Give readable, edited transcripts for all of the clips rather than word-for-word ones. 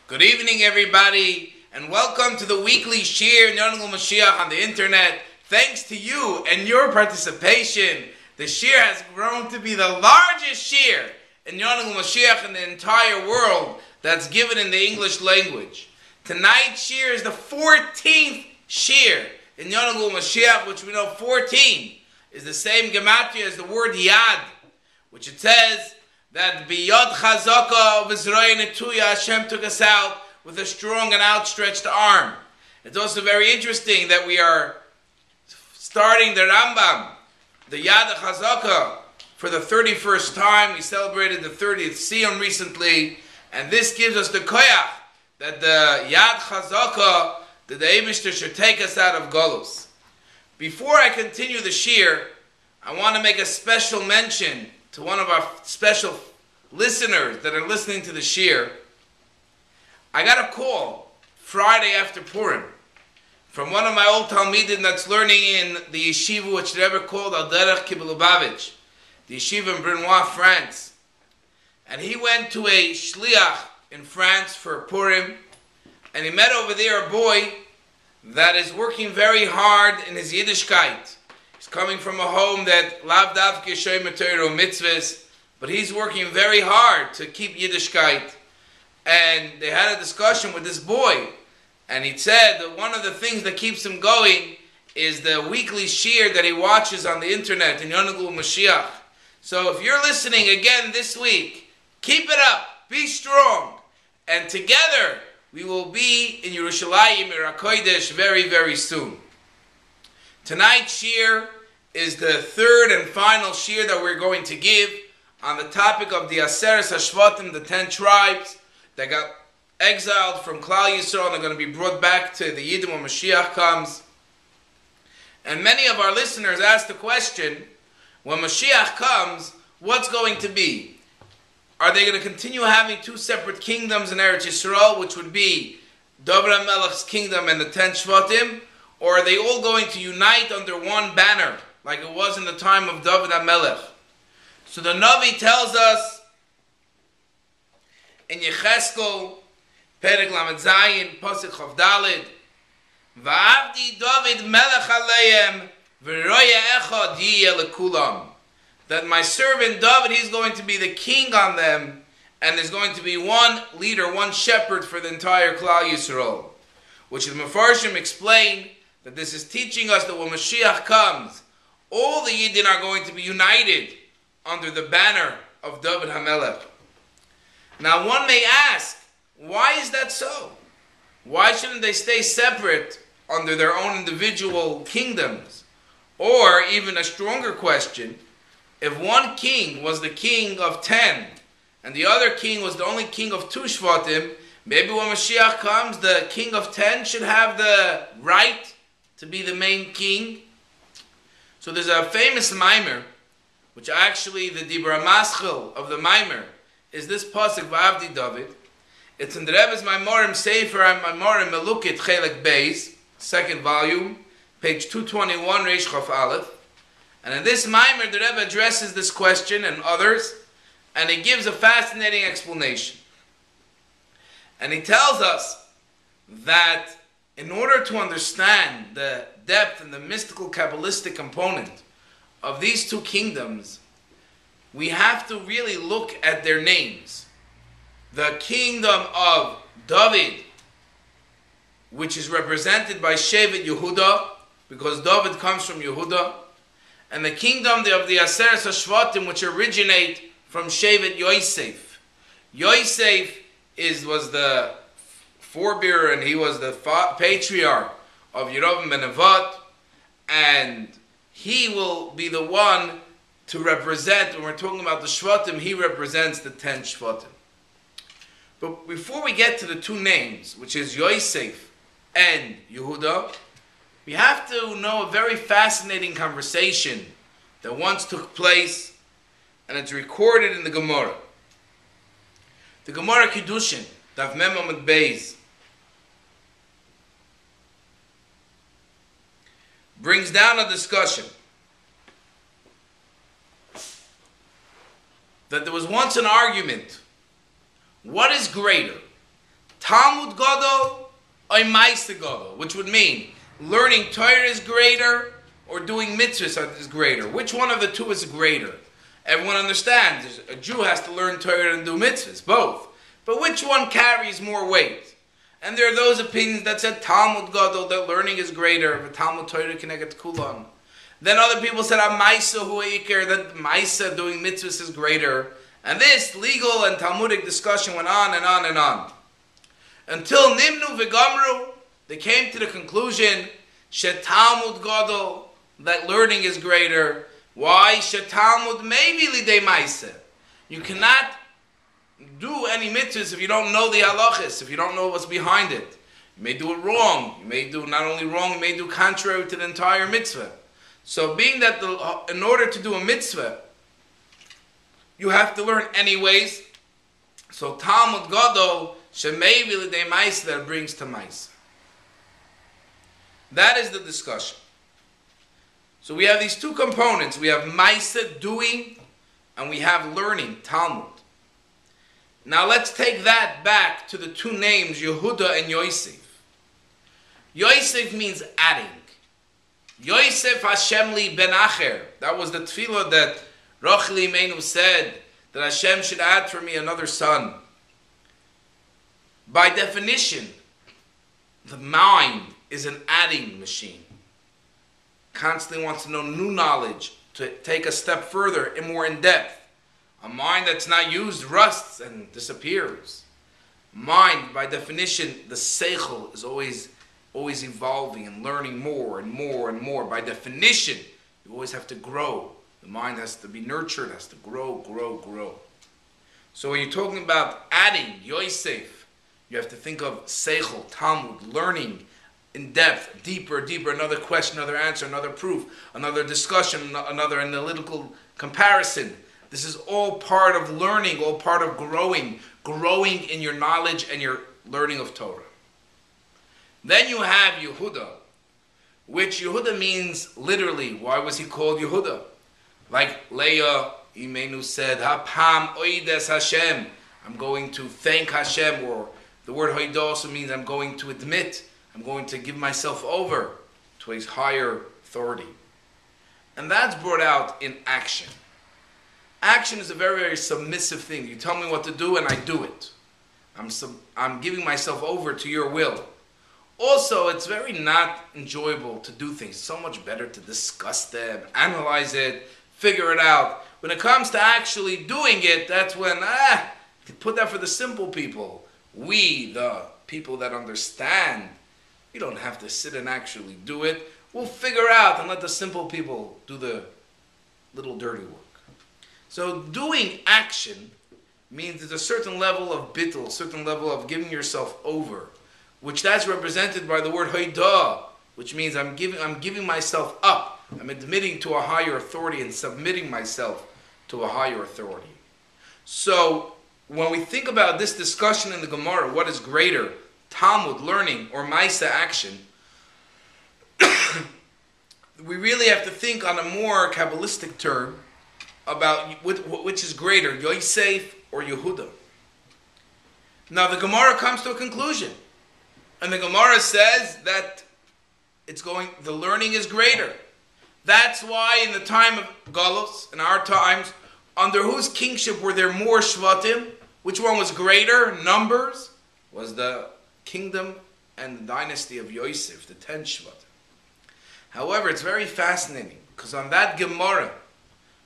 Good evening, everybody, and welcome to the weekly Shiur Moshiach on the internet. Thanks to you and your participation, the Shiur has grown to be the largest Shiur in Moshiach in the entire world that's given in the English language. Tonight's Shiur is the 14th Shiur in Moshiach, which we know 14 is the same gematria as the word Yad, which it says that biyad chazaka v'zroya netuya, Hashem took us out with a strong and outstretched arm. It's also very interesting that we are starting the Rambam, the Yad Chazaka, for the 31st time. We celebrated the 30th Siyum recently, and this gives us the koyach that the Yad Chazaka, that the Eibishter should take us out of Golus. Before I continue the Shiur, I want to make a special mention to one of our special listeners that are listening to the Shiur. I got a call Friday after Purim from one of my old Talmidim that's learning in the yeshiva, which they ever called Al Derech Kibbutz Lubavitch, the yeshiva in Brunois, France. And he went to a shliach in France for Purim, and he met over there a boy that is working very hard in his Yiddishkeit. He's coming from a home that lav davke shomer Torah mitzvahs, but he's working very hard to keep Yiddishkeit. And they had a discussion with this boy, and he said that one of the things that keeps him going is the weekly Shiur that he watches on the internet in Yonagul Mashiach. So if you're listening again this week, keep it up, be strong, and together we will be in Yerushalayim, Ira Kodesh, very, very soon. Tonight's Shiur is the third and final Shiur that we're going to give on the topic of the Aseres HaShvatim, the 10 tribes that got exiled from Klal Yisrael and are going to be brought back to the Yidden when Mashiach comes. And many of our listeners ask the question, when Mashiach comes, what's going to be? Are they going to continue having two separate kingdoms in Eretz Yisrael, which would be David HaMelech's kingdom and the 10 Shvatim? Or are they all going to unite under one banner, like it was in the time of David HaMelech? So the Navi tells us in Yecheskel, Perek Lamed Zayin, Pasuk Chav Daled, Va'avdi David Melech Aleim, V'roya Echad Yiyeh Lekulam. That my servant David, he's going to be the king on them, and there's going to be one leader, one shepherd for the entire Klal Yisrael. Which the Mefarshim explain that this is teaching us that when Mashiach comes, all the Yidden are going to be united under the banner of David HaMelech. Now one may ask, why is that so? Why shouldn't they stay separate under their own individual kingdoms? Or even a stronger question, if one king was the king of 10 and the other king was the only king of 2 Shvatim, maybe when Mashiach comes, the king of 10 should have the right to be the main king. So there's a famous mimer, which actually the Dibra Maschil of the mimer is this pasuk V'avdi David. It's in the Rebbe's Maimorim Sefer and Maimorim Melukit Chelek Beis, second volume, page 221, Reish Chaf Aleph. And in this mimer, the Rebbe addresses this question and others, and he gives a fascinating explanation. And he tells us that in order to understand the depth and the mystical Kabbalistic component of these two kingdoms, we have to really look at their names. The kingdom of David, which is represented by Shevet Yehuda, because David comes from Yehuda, and the kingdom of the Aseres HaShvatim, which originate from Shevet Yosef. Yosef was the forebearer, and he was the patriarch of Yerovam ben Nevat, and he will be the one to represent, when we're talking about the Shvatim, he represents the 10 Shvatim. But before we get to the two names, which is Yosef and Yehuda, we have to know a very fascinating conversation that once took place, and it's recorded in the Gemara. The Gemara Kiddushin, Daf Mem Amud Beis, brings down a discussion that there was once an argument. What is greater, Talmud Gadol or Maisa Gadol, which would mean learning Torah is greater or doing mitzvahs is greater. Which one of the two is greater? Everyone understands a Jew has to learn Torah and do mitzvahs, both. But which one carries more weight? And there are those opinions that said Talmud Gadol, that learning is greater, but Talmud Torah Keneget Kulan. Then other people said Maisa Hu Iker, that Maisa doing mitzvahs is greater. And this legal and Talmudic discussion went on and on and on. Until Nimnu V'Gamru, they came to the conclusion Shetalmud Gadol, that learning is greater. Why? Shetalmud maybe lidei Maisa. You cannot do any mitzvahs if you don't know the halachas, if you don't know what's behind it. You may do it wrong. You may do not only wrong, you may do contrary to the entire mitzvah. So being that in order to do a mitzvah, you have to learn anyways. So Talmud Gadol, shemayvi l'dei Maisa, that brings to Maisa. That is the discussion. So we have these two components. We have Maisa, doing, and we have learning, Talmud. Now let's take that back to the two names, Yehuda and Yosef. Yosef means adding. Yosef Hashem li ben acher. That was the tefillah that Rachel Imenu said, that Hashem should add for me another son. By definition, the mind is an adding machine. Constantly wants to know new knowledge, to take a step further and more in depth. A mind that's not used rusts and disappears. Mind, by definition, the seichel is always evolving and learning more and more and more. By definition, you always have to grow. The mind has to be nurtured, has to grow, grow, grow. So when you're talking about adding, Yosef, you have to think of seichel, Talmud, learning in depth, deeper, deeper, another question, another answer, another proof, another discussion, another analytical comparison. This is all part of learning, all part of growing in your knowledge and your learning of Torah. Then you have Yehuda, which Yehuda means literally, why was he called Yehuda? Like Leah Imenu said, Hapam oides Hashem, I'm going to thank Hashem, or the word hoida also means I'm going to admit, I'm going to give myself over to his higher authority. And that's brought out in action. Action is a very, very submissive thing. You tell me what to do and I do it. I'm giving myself over to your will. Also, it's very not enjoyable to do things. It's so much better to discuss them, analyze it, figure it out. When it comes to actually doing it, that's when, put that for the simple people. We, the people that understand, we don't have to sit and actually do it. We'll figure out and let the simple people do the little dirty work. So doing action means there's a certain level of bittul, a certain level of giving yourself over, which that's represented by the word hoidah, which means I'm giving myself up. I'm admitting to a higher authority and submitting myself to a higher authority. So when we think about this discussion in the Gemara, what is greater, Talmud, learning, or Maisa, action, we really have to think on a more Kabbalistic term about which is greater, Yosef or Yehuda. Now the Gemara comes to a conclusion. And the Gemara says that the learning is greater. That's why in the time of Galus, in our times, under whose kingship were there more Shvatim? Which one was greater? Numbers was the kingdom and the dynasty of Yosef, the 10 Shvatim. However, it's very fascinating, because on that Gemara,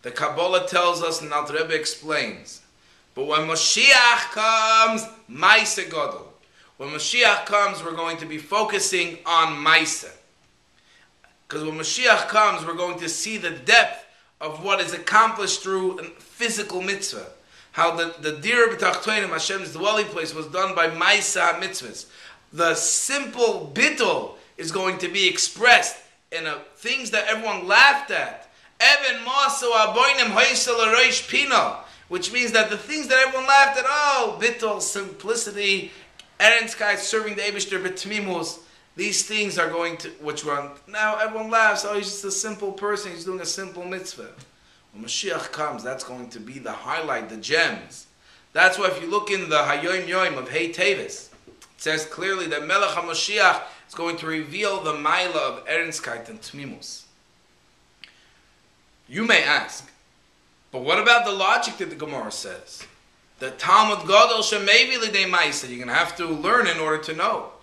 the Kabbalah tells us, and Alter Rebbe explains, but when Moshiach comes, Maisa Gadol. When Moshiach comes, we're going to be focusing on Maisa. Because when Moshiach comes, we're going to see the depth of what is accomplished through a physical mitzvah. How the Dir B'Tachtonim, Hashem's dwelling place, was done by Maisa mitzvahs. The simple bittul is going to be expressed in things that everyone laughed at. Even Maso Aboinim Hoysel Reish Pino, which means that the things that everyone laughed at, bittul, simplicity, Erenskai, serving the Eibishter B'Tmimus, these things are going to, which one, now everyone laughs, he's just a simple person, he's doing a simple mitzvah. When Mashiach comes, that's going to be the highlight, the gems. That's why if you look in the Hayoim Yoim of Hey Tevis, says clearly that Melech HaMoshiach is going to reveal the Maila of Ernstkeit and Tmimus. You may ask, but what about the logic that the Gemara says? The Talmud Gadol Shemevi L'dei Maisa, you're going to have to learn in order to know.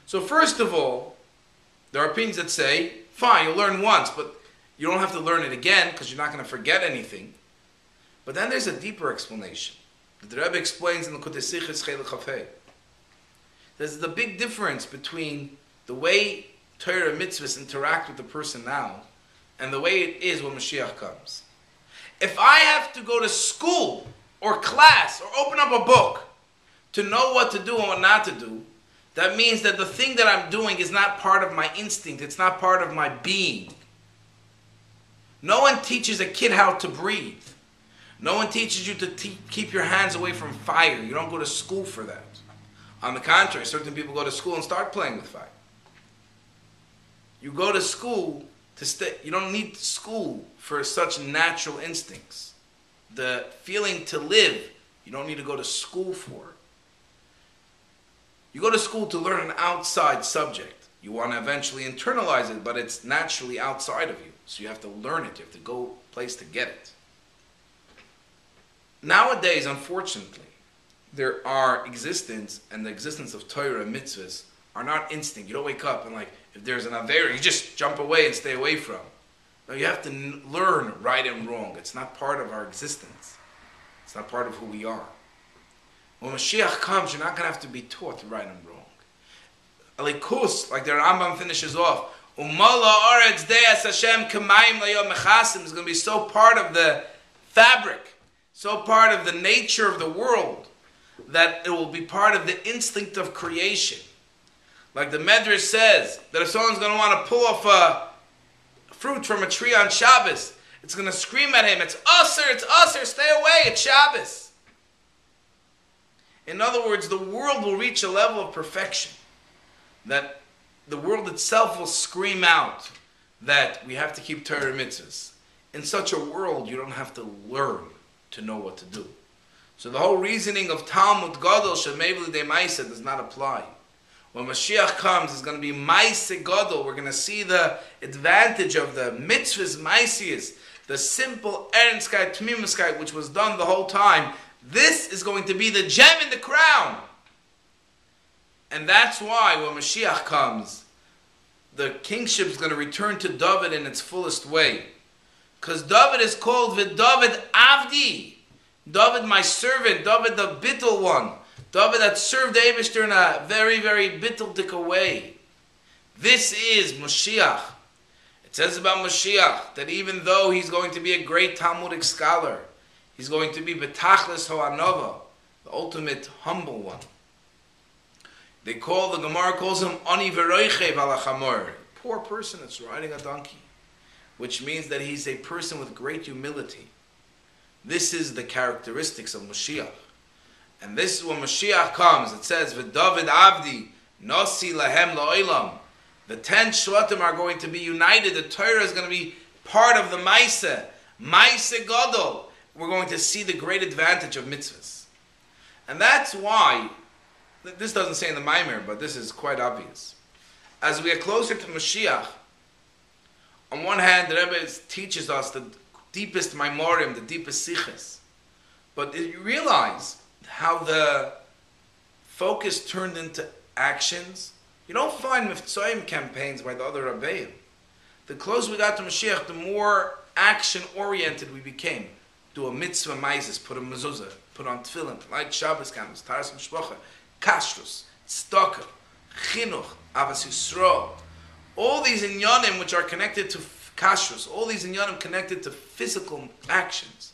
So first of all, there are opinions that say, fine, you'll learn once, but you don't have to learn it again because you're not going to forget anything. But then there's a deeper explanation. The Rebbe explains in the Kutei Sichos Chelik Chafei. There's the big difference between the way Torah and mitzvahs interact with the person now and the way it is when Mashiach comes. If I have to go to school or class or open up a book to know what to do and what not to do, that means that the thing that I'm doing is not part of my instinct. It's not part of my being. No one teaches a kid how to breathe. No one teaches you to keep your hands away from fire. You don't go to school for that. On the contrary, certain people go to school and start playing with fire. You go to school to stay. You don't need school for such natural instincts. The feeling to live, you don't need to go to school for. You go to school to learn an outside subject. You want to eventually internalize it, but it's naturally outside of you. So you have to learn it. You have to go a place to get it. Nowadays, unfortunately, there are existence, and the existence of Torah and mitzvahs are not instinct. You don't wake up and if there's an Aveira, you just jump away and stay away from. No, you have to learn right and wrong. It's not part of our existence. It's not part of who we are. When Mashiach comes, you're not going to have to be taught right and wrong. Alikus, like the Rambam finishes off, Umala Aretz Deas Hashem Kamayim Layom Mechasim is going to be so part of the fabric, so part of the nature of the world, that it will be part of the instinct of creation. Like the Medrash says, that if someone's going to want to pull off a fruit from a tree on Shabbos, it's going to scream at him, it's Aser, stay away, it's Shabbos. In other words, the world will reach a level of perfection that the world itself will scream out that we have to keep Torah and mitzvahs. In such a world, you don't have to learn to know what to do. So the whole reasoning of Talmud Gadol Shemevi L'dei Maisa does not apply. When Mashiach comes, it's going to be Maise Gadol. We're going to see the advantage of the mitzvahs, Maisias, the simple Ernstkeit, Tmimuskeit, which was done the whole time. This is going to be the gem in the crown. And that's why when Mashiach comes, the kingship is going to return to David in its fullest way. Because David is called David Avdi. David, my servant. David, the bittul one. David that served the Eibishter in a very, very bittul way. This is Mashiach. It says about Mashiach that even though he's going to be a great Talmudic scholar, he's going to be Betachlis Ho'anova, the ultimate humble one. The Gemara calls him Ani V'roichev ala Chamor, poor person that's riding a donkey, which means that he's a person with great humility. This is the characteristics of Mashiach. And this is when Mashiach comes. It says, V'David Avdi, Nosi Lahem La'olam. The 10 Shvatim are going to be united. The Torah is going to be part of the Maisa. Maisa Gadol. We're going to see the great advantage of mitzvahs. And that's why, this doesn't say in the Maimer, but this is quite obvious. As we get closer to Mashiach, on one hand, the Rebbe teaches us the deepest Maimorim, the deepest Siches. But you realize how the focus turned into actions. You don't find Miftzoim campaigns by the other Rabbeim. The closer we got to Mashiach, the more action-oriented we became. Do a mitzvah maises, put a mezuzah, put on tefillin, light Shabbos candles, taras mishpacha, kashrus, tzedakah, chinuch, avas yisrael. All these inyanim which are connected to kashrus, all these inyanim connected to physical actions.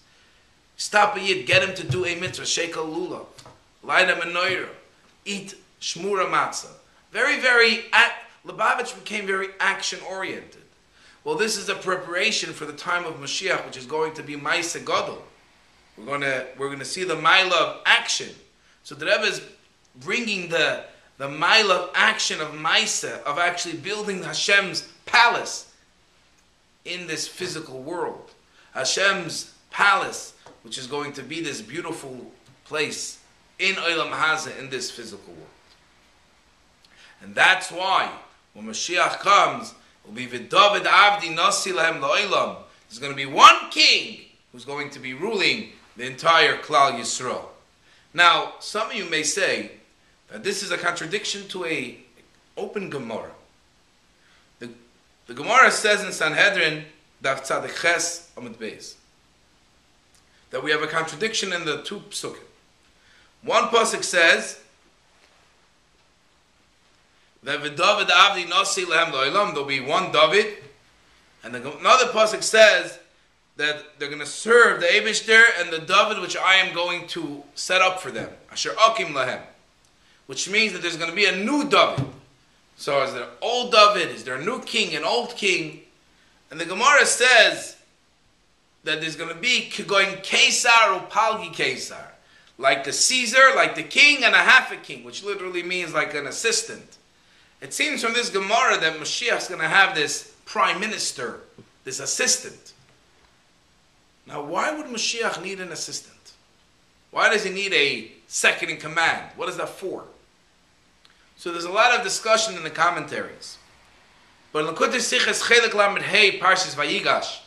Stop a yid, get him to do a mitzvah, shake a lulav, light a menorah, eat shmura matzah. Very, Lubavitch became very action-oriented. Well, this is a preparation for the time of Mashiach, which is going to be Maisa Gadol. We're going to see the Maila of action. So the Rebbe is bringing the Maila of action of Maisa, of actually building Hashem's palace in this physical world. Hashem's palace, which is going to be this beautiful place in Olam Hazeh, in this physical world. And that's why when Mashiach comes, it will be V'David Avdi Nasi Lahem La'olam. There's going to be one king who's going to be ruling the entire Klal Yisrael. Now, some of you may say that this is a contradiction to a open Gemara. The Gemara says in Sanhedrin, Daf Tzaddik Ches Amud Beis, that we have a contradiction in the two psukim. One pasuk says that V'David Avdi Nasi Lahem La'olam, there'll be one David, and another pasuk says that they're going to serve the Eibishter and the David which I am going to set up for them. Asher Akim Lahem, which means that there's going to be a new David. So is there an old David? Is there a new king, an old king? And the Gemara says that there's going to be going Kesar or Palgi Kesar, like the Caesar, like the king, and a half a king, which literally means like an assistant. It seems from this Gemara that Mashiach is going to have this prime minister, this assistant. Now, why would Mashiach need an assistant? Why does he need a second in command? What is that for? So there's a lot of discussion in the commentaries. But in L'Kutei Sichos Chelik Lamed Hey Parshas Vayigash,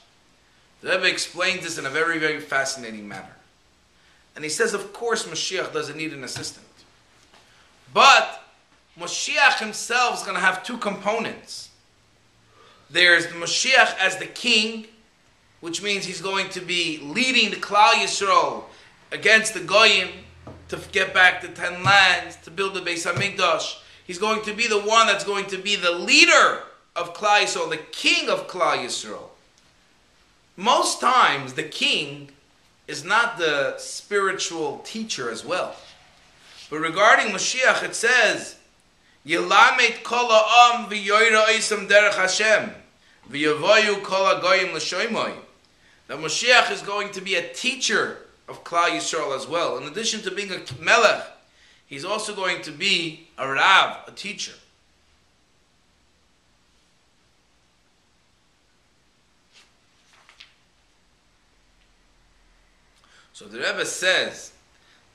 the Rebbe explains this in a very, very fascinating manner. And he says, of course, Mashiach doesn't need an assistant. But Mashiach himself is going to have two components. There's the Mashiach as the king, which means he's going to be leading the Klal Yisrael against the Goyim to get back the 10 lands, to build the Beis HaMikdash. He's going to be the one that's going to be the leader of Klal Yisrael, the king of Klal Yisrael. Most times, the king is not the spiritual teacher as well. But regarding Mashiach, it says, Yelamed kol ha'am v'yoyra oisam derech Hashem v'yavoyu kol ha'goyim l'shoymoi. That Mashiach is going to be a teacher of Klal Yisrael as well. In addition to being a melech, he's also going to be a rav, a teacher. So the Rebbe says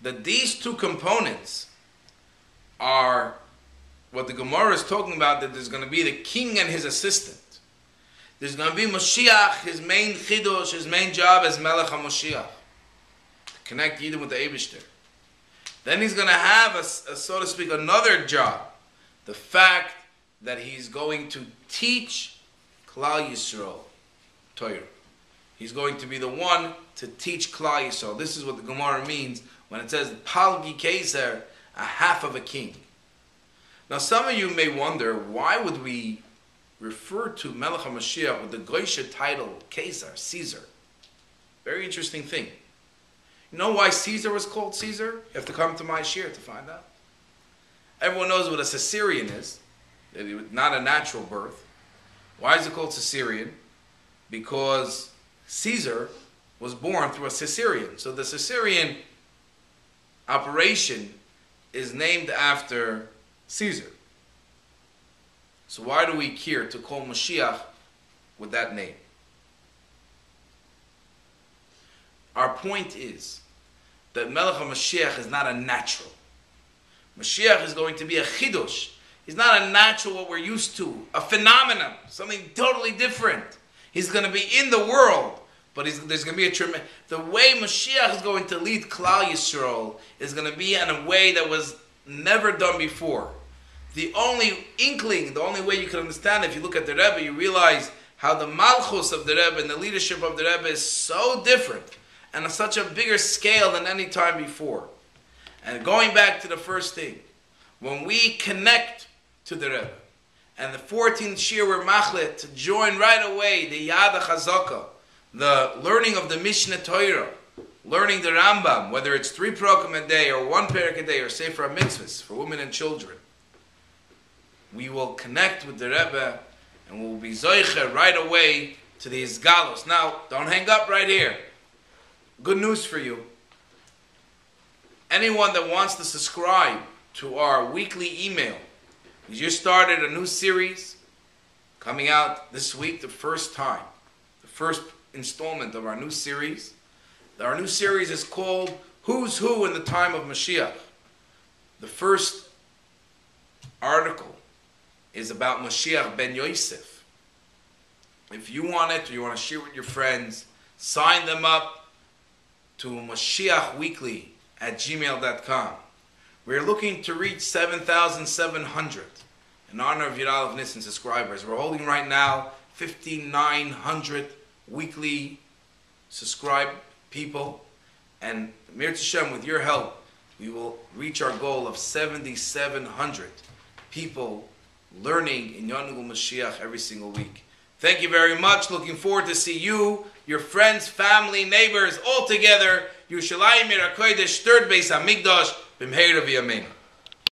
that these two components are what the Gemara is talking about, that there's going to be the king and his assistant. There's going to be Moshiach, his main chidush, his main job as Melech HaMoshiach, to connect Yidden with the Eibishter. Then he's going to have, a, so to speak, another job. The fact that he's going to teach Klal Yisrael Torah. He's going to be the one to teach Klal Yisrael. This is what the Gemara means when it says Palgi Keser, a half of a king. Now some of you may wonder, why would we refer to Melech HaMashiach with the Goyshe title Caesar, Caesar? Very interesting thing. You know why Caesar was called Caesar? You have to come to my shiur to find out. Everyone knows what a Caesarean is. Not a natural birth. Why is it called Caesarean? Because Caesar was born through a Caesarean. So the Caesarean operation is named after Caesar. So why do we care to call Mashiach with that name? Our point is that Melech HaMashiach is not a natural. Mashiach is going to be a chidush. He's not a natural, what we're used to, a phenomenon, something totally different. He's going to be in the world, but there's going to be a tremendous... The way Mashiach is going to lead Klal Yisrael is going to be in a way that was never done before. The only inkling, the only way you can understand it, if you look at the Rebbe, you realize how the malchus of the Rebbe and the leadership of the Rebbe is so different and on such a bigger scale than any time before. And going back to the first thing, when we connect to the Rebbe, and the 14th shiur we're machlet to join right away the Yad HaChazaka, the learning of the Mishnah Torah, learning the Rambam, whether it's 3 parakim a day or 1 parak a day or Sefer HaMitzvahs for women and children, we will connect with the Rebbe and we'll be zoiche right away to the Izgalos. Now, don't hang up right here. Good news for you. Anyone that wants to subscribe to our weekly email, we just started a new series coming out this week, the first time, the first installment of our new series. Our new series is called Who's Who in the Time of Mashiach. The first article is about Moshiach ben Yosef. If you want it or you want to share with your friends, sign them up to MoshiachWeekly@gmail.com. We're looking to reach 7,700 in honor of Yud Aleph Nisan subscribers. We're holding right now 5,900 weekly subscribed people. And Mir Tashem, with your help, we will reach our goal of 7,700 people learning in Yonagul Mashiach every single week. Thank you very much. Looking forward to see you, your friends, family, neighbors, all together. Yerushalayim Mir HaKodesh, third Beis Hamikdash, B'mheira v'yameinu.